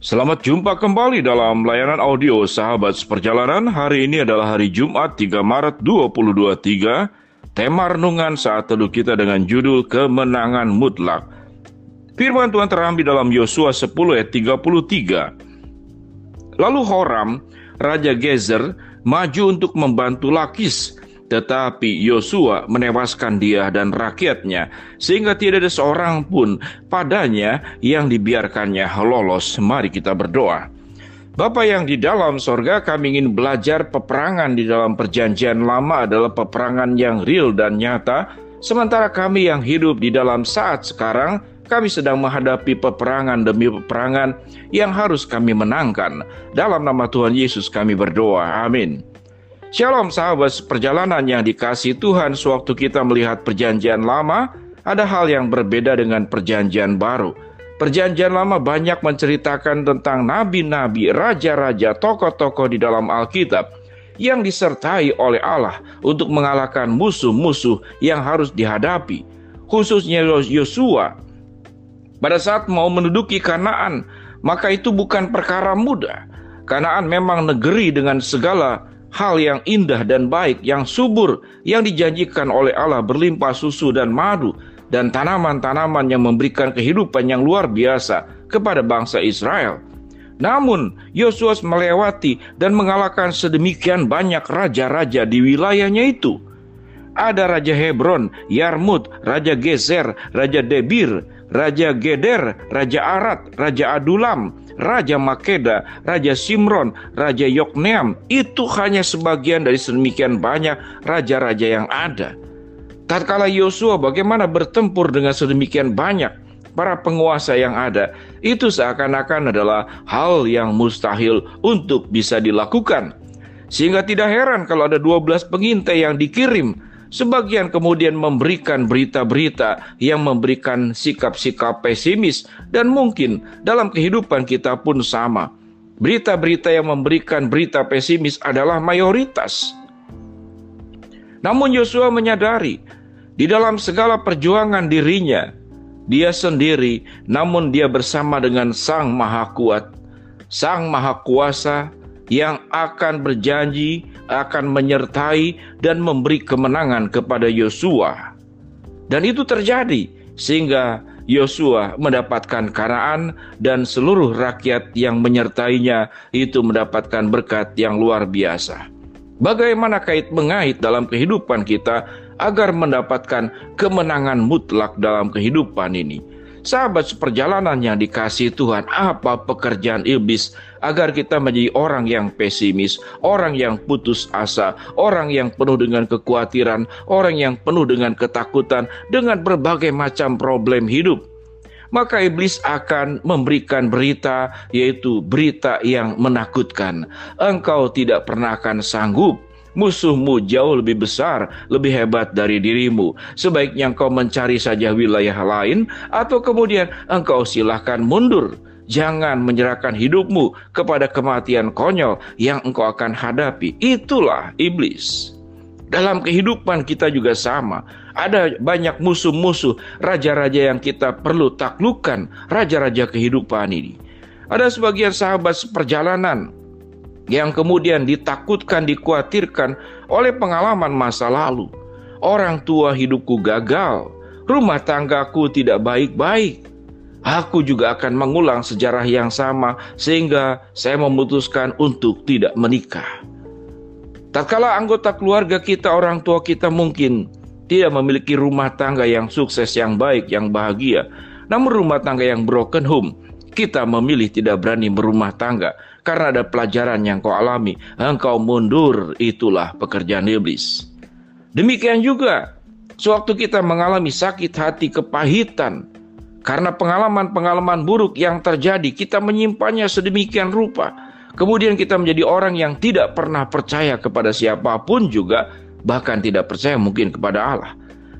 Selamat jumpa kembali dalam layanan audio Sahabat Seperjalanan. Hari ini adalah hari Jumat 3 Maret 2023. Tema renungan saat teduh kita dengan judul Kemenangan Mutlak. Firman Tuhan terambil dalam Yosua 10 ayat 33. Lalu Horam, Raja Gezer, maju untuk membantu Lakis. Tetapi Yosua menewaskan dia dan rakyatnya, sehingga tidak ada seorang pun padanya yang dibiarkannya lolos. Mari kita berdoa. Bapa yang di dalam sorga, kami ingin belajar peperangan di dalam perjanjian lama adalah peperangan yang real dan nyata. Sementara kami yang hidup di dalam saat sekarang, kami sedang menghadapi peperangan demi peperangan yang harus kami menangkan. Dalam nama Tuhan Yesus kami berdoa. Amin. Shalom sahabat seperjalanan yang dikasihi Tuhan. Sewaktu kita melihat perjanjian lama, ada hal yang berbeda dengan perjanjian baru. Perjanjian lama banyak menceritakan tentang nabi-nabi, raja-raja, tokoh-tokoh di dalam Alkitab yang disertai oleh Allah untuk mengalahkan musuh-musuh yang harus dihadapi. Khususnya Yosua, pada saat mau menduduki Kanaan, maka itu bukan perkara mudah. Kanaan memang negeri dengan segala hal yang indah dan baik, yang subur, yang dijanjikan oleh Allah, berlimpah susu dan madu, dan tanaman-tanaman yang memberikan kehidupan yang luar biasa kepada bangsa Israel. Namun, Yosua melewati dan mengalahkan sedemikian banyak raja-raja di wilayahnya itu. Ada Raja Hebron, Yarmut, Raja Gezer, Raja Debir, Raja Geder, Raja Arad, Raja Adulam, Raja Makeda, Raja Simron, Raja Yokneam. Itu hanya sebagian dari sedemikian banyak raja-raja yang ada. Tatkala Yosua bagaimana bertempur dengan sedemikian banyak para penguasa yang ada, itu seakan-akan adalah hal yang mustahil untuk bisa dilakukan. Sehingga tidak heran kalau ada 12 pengintai yang dikirim. Sebagian kemudian memberikan berita-berita yang memberikan sikap-sikap pesimis, dan mungkin dalam kehidupan kita pun sama. Berita-berita yang memberikan berita pesimis adalah mayoritas. Namun Yosua menyadari di dalam segala perjuangan dirinya, dia sendiri, namun dia bersama dengan Sang Maha Kuat, Sang Maha Kuasa yang akan berjanji, akan menyertai dan memberi kemenangan kepada Yosua. Dan itu terjadi sehingga Yosua mendapatkan Kanaan dan seluruh rakyat yang menyertainya itu mendapatkan berkat yang luar biasa. Bagaimana kait mengait dalam kehidupan kita agar mendapatkan kemenangan mutlak dalam kehidupan ini? Sahabat seperjalanan yang dikasihi Tuhan, apa pekerjaan iblis agar kita menjadi orang yang pesimis, orang yang putus asa, orang yang penuh dengan kekhawatiran, orang yang penuh dengan ketakutan, dengan berbagai macam problem hidup? Maka iblis akan memberikan berita, yaitu berita yang menakutkan. Engkau tidak pernah akan sanggup. Musuhmu jauh lebih besar, lebih hebat dari dirimu. Sebaiknya engkau mencari saja wilayah lain, atau kemudian engkau silahkan mundur. Jangan menyerahkan hidupmu kepada kematian konyol yang engkau akan hadapi. Itulah iblis. Dalam kehidupan kita juga sama. Ada banyak musuh-musuh, raja-raja yang kita perlu taklukkan, raja-raja kehidupan ini. Ada sebagian sahabat seperjalanan yang kemudian ditakutkan, dikhawatirkan oleh pengalaman masa lalu. Orang tua hidupku gagal, rumah tanggaku tidak baik-baik. Aku juga akan mengulang sejarah yang sama sehingga saya memutuskan untuk tidak menikah. Tatkala anggota keluarga kita, orang tua kita mungkin tidak memiliki rumah tangga yang sukses, yang baik, yang bahagia. Namun rumah tangga yang broken home, kita memilih tidak berani berumah tangga karena ada pelajaran yang kau alami. Engkau mundur, itulah pekerjaan iblis. Demikian juga sewaktu kita mengalami sakit hati, kepahitan, karena pengalaman-pengalaman buruk yang terjadi, kita menyimpannya sedemikian rupa. Kemudian kita menjadi orang yang tidak pernah percaya kepada siapapun juga, bahkan tidak percaya mungkin kepada Allah.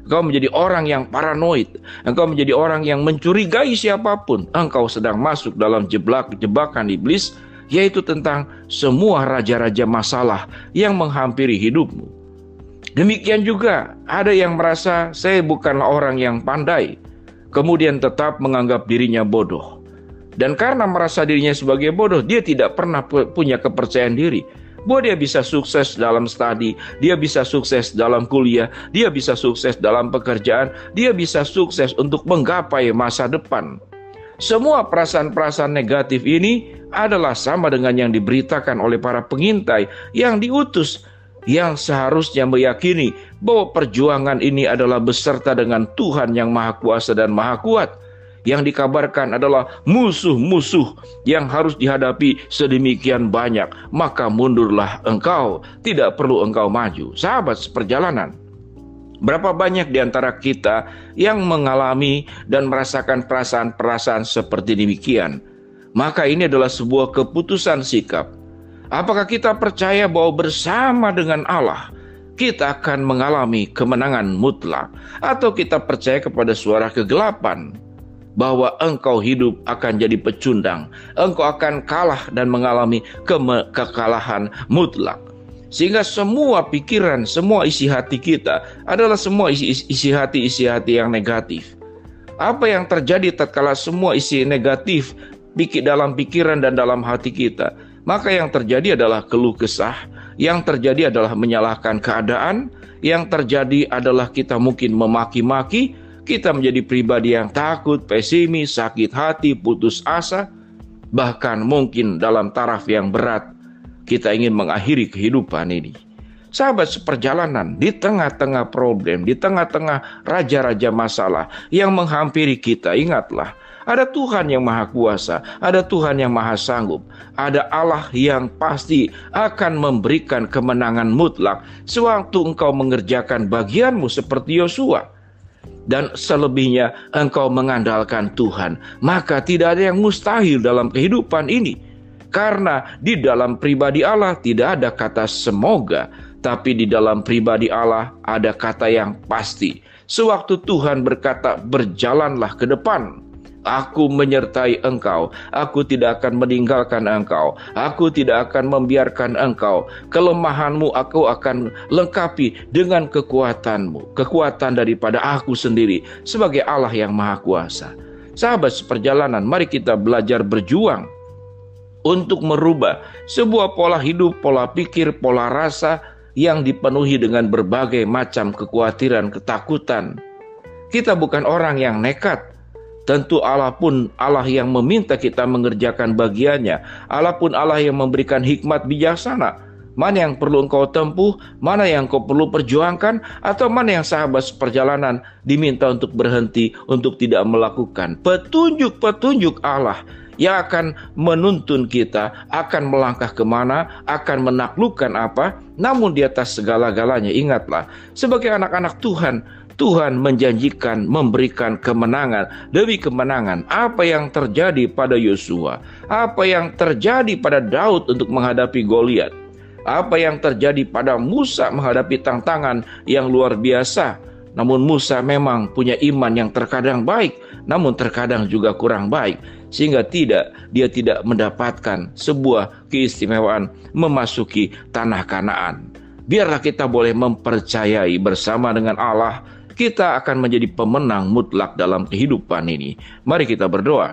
Engkau menjadi orang yang paranoid. Engkau menjadi orang yang mencurigai siapapun. Engkau sedang masuk dalam jebakan iblis, yaitu tentang semua raja-raja masalah yang menghampiri hidupmu. Demikian juga ada yang merasa saya bukanlah orang yang pandai, kemudian tetap menganggap dirinya bodoh. Dan karena merasa dirinya sebagai bodoh, dia tidak pernah punya kepercayaan diri bahwa dia bisa sukses dalam studi, dia bisa sukses dalam kuliah, dia bisa sukses dalam pekerjaan, dia bisa sukses untuk menggapai masa depan. Semua perasaan-perasaan negatif ini adalah sama dengan yang diberitakan oleh para pengintai yang diutus, yang seharusnya meyakini bahwa perjuangan ini adalah beserta dengan Tuhan yang Maha Kuasa dan Maha Kuat. Yang dikabarkan adalah musuh-musuh yang harus dihadapi sedemikian banyak, maka mundurlah engkau, tidak perlu engkau maju. Sahabat seperjalanan, berapa banyak di antara kita yang mengalami dan merasakan perasaan-perasaan seperti demikian? Maka ini adalah sebuah keputusan sikap. Apakah kita percaya bahwa bersama dengan Allah kita akan mengalami kemenangan mutlak, atau kita percaya kepada suara kegelapan bahwa engkau hidup akan jadi pecundang, engkau akan kalah dan mengalami kekalahan mutlak? Sehingga semua pikiran, semua isi hati kita adalah semua isi hati yang negatif. Apa yang terjadi tatkala semua isi negatif dalam pikiran dan dalam hati kita? Maka yang terjadi adalah keluh kesah, yang terjadi adalah menyalahkan keadaan, yang terjadi adalah kita mungkin memaki-maki, kita menjadi pribadi yang takut, pesimis, sakit hati, putus asa, bahkan mungkin dalam taraf yang berat kita ingin mengakhiri kehidupan ini. Sahabat seperjalanan, di tengah-tengah problem, di tengah-tengah raja-raja masalah yang menghampiri kita, ingatlah, ada Tuhan yang Maha Kuasa, ada Tuhan yang Maha Sanggup, ada Allah yang pasti akan memberikan kemenangan mutlak sewaktu engkau mengerjakan bagianmu seperti Yosua. Dan selebihnya engkau mengandalkan Tuhan, maka tidak ada yang mustahil dalam kehidupan ini. Karena di dalam pribadi Allah tidak ada kata semoga, tapi di dalam pribadi Allah ada kata yang pasti. Sewaktu Tuhan berkata, berjalanlah ke depan, aku menyertai engkau, aku tidak akan meninggalkan engkau, aku tidak akan membiarkan engkau, kelemahanmu aku akan lengkapi dengan kekuatanmu, kekuatan daripada aku sendiri sebagai Allah yang Maha Kuasa. Sahabat seperjalanan, mari kita belajar berjuang untuk merubah sebuah pola hidup, pola pikir, pola rasa yang dipenuhi dengan berbagai macam kekhawatiran, ketakutan. Kita bukan orang yang nekat. Tentu Allah pun Allah yang meminta kita mengerjakan bagiannya. Allah pun Allah yang memberikan hikmat bijaksana. Mana yang perlu engkau tempuh, mana yang engkau perlu perjuangkan, atau mana yang sahabat seperjalanan diminta untuk berhenti, untuk tidak melakukan. Petunjuk-petunjuk Allah yang akan menuntun kita, akan melangkah kemana, akan menaklukkan apa. Namun di atas segala-galanya ingatlah, sebagai anak-anak Tuhan, Tuhan menjanjikan memberikan kemenangan demi kemenangan. Apa yang terjadi pada Yosua, apa yang terjadi pada Daud untuk menghadapi Goliat, apa yang terjadi pada Musa menghadapi tantangan yang luar biasa. Namun Musa memang punya iman yang terkadang baik, namun terkadang juga kurang baik, sehingga dia tidak mendapatkan sebuah keistimewaan memasuki tanah Kanaan. Biarlah kita boleh mempercayai bersama dengan Allah, kita akan menjadi pemenang mutlak dalam kehidupan ini. Mari kita berdoa.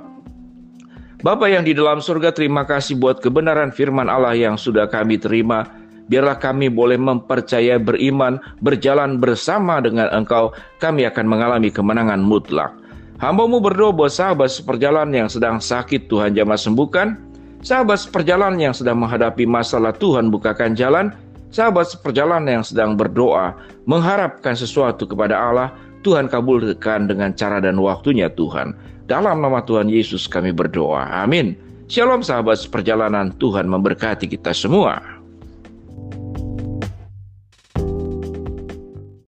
Bapa yang di dalam surga, terima kasih buat kebenaran firman Allah yang sudah kami terima. Biarlah kami boleh mempercayai, beriman, berjalan bersama dengan Engkau, kami akan mengalami kemenangan mutlak. Hamba-Mu berdoa buat sahabat seperjalanan yang sedang sakit, Tuhan jamah sembuhkan. Sahabat seperjalanan yang sedang menghadapi masalah, Tuhan bukakan jalan. Sahabat seperjalanan yang sedang berdoa, mengharapkan sesuatu kepada Allah, Tuhan kabulkan dengan cara dan waktunya Tuhan. Dalam nama Tuhan Yesus kami berdoa. Amin. Shalom sahabat seperjalanan, Tuhan memberkati kita semua.